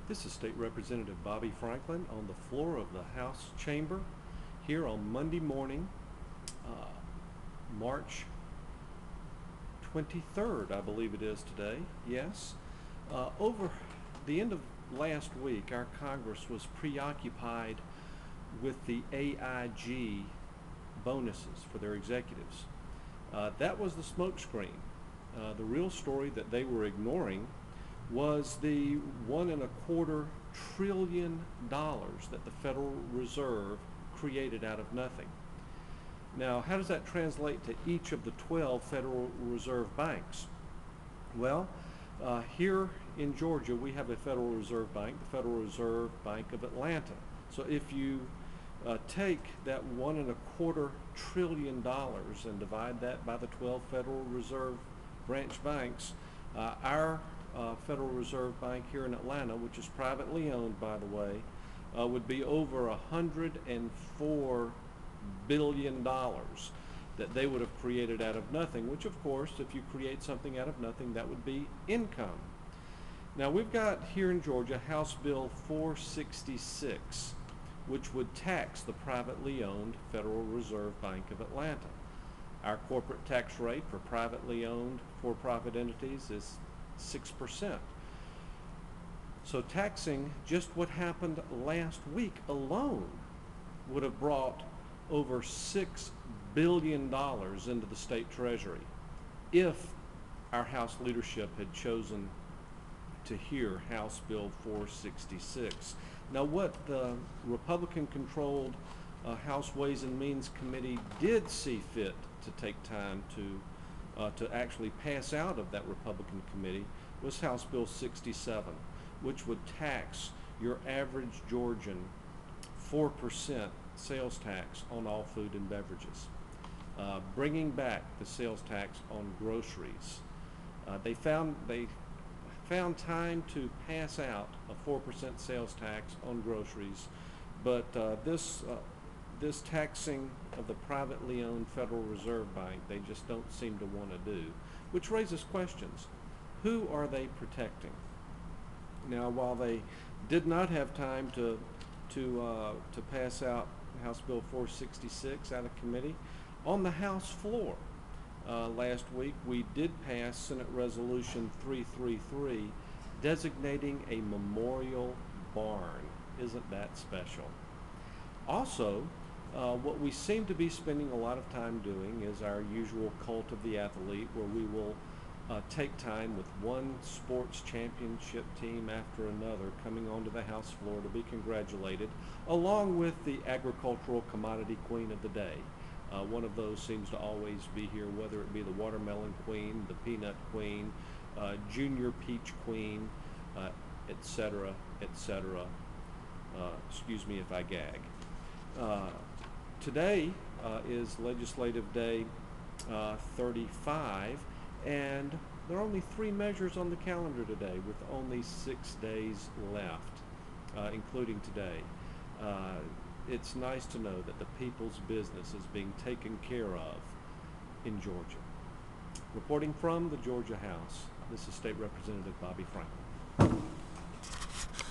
This is State Representative Bobby Franklin on the floor of the House chamber here on Monday morning, uh, March 23rd, I believe it is today. Yes. Over the end of last week, our Congress was preoccupied with the AIG bonuses for their executives. That was the smokescreen. The real story that they were ignoring was the $1.25 trillion that the Federal Reserve created out of nothing. Now, how does that translate to each of the 12 Federal Reserve banks? Well, here in Georgia, we have a Federal Reserve Bank, the Federal Reserve Bank of Atlanta. So if you take that $1.25 trillion and divide that by the 12 Federal Reserve branch banks, our Federal Reserve Bank here in Atlanta, which is privately owned, by the way, would be over $104 billion that they would have created out of nothing, which of course, if you create something out of nothing, that would be income. Now we've got here in Georgia House Bill 466, which would tax the privately owned Federal Reserve Bank of Atlanta. Our corporate tax rate for privately owned for-profit entities is 6%. So taxing just what happened last week alone would have brought over $6 billion into the state treasury if our House leadership had chosen to hear House Bill 466. Now, what the Republican-controlled House Ways and Means Committee did see fit to take time to actually pass out of that Republican committee was House Bill 67, which would tax your average Georgian 4% sales tax on all food and beverages, bringing back the sales tax on groceries. They found time to pass out a 4% sales tax on groceries, but this taxing of the privately owned Federal Reserve Bank, they just don't seem to want to do, which raises questions. Who are they protecting? Now, while they did not have time to pass out House Bill 466 out of committee, on the House floor last week we did pass Senate Resolution 333 designating a memorial barn. Isn't that special? Also, what we seem to be spending a lot of time doing is our usual cult of the athlete, where we will take time with one sports championship team after another coming onto the House floor to be congratulated, along with the agricultural commodity queen of the day. One of those seems to always be here, whether it be the watermelon queen, the peanut queen, junior peach queen, etc., etc. Excuse me if I gag. Today is Legislative Day 35, and there are only 3 measures on the calendar today, with only 6 days left, including today. It's nice to know that the people's business is being taken care of in Georgia. Reporting from the Georgia House, this is State Representative Bobby Franklin.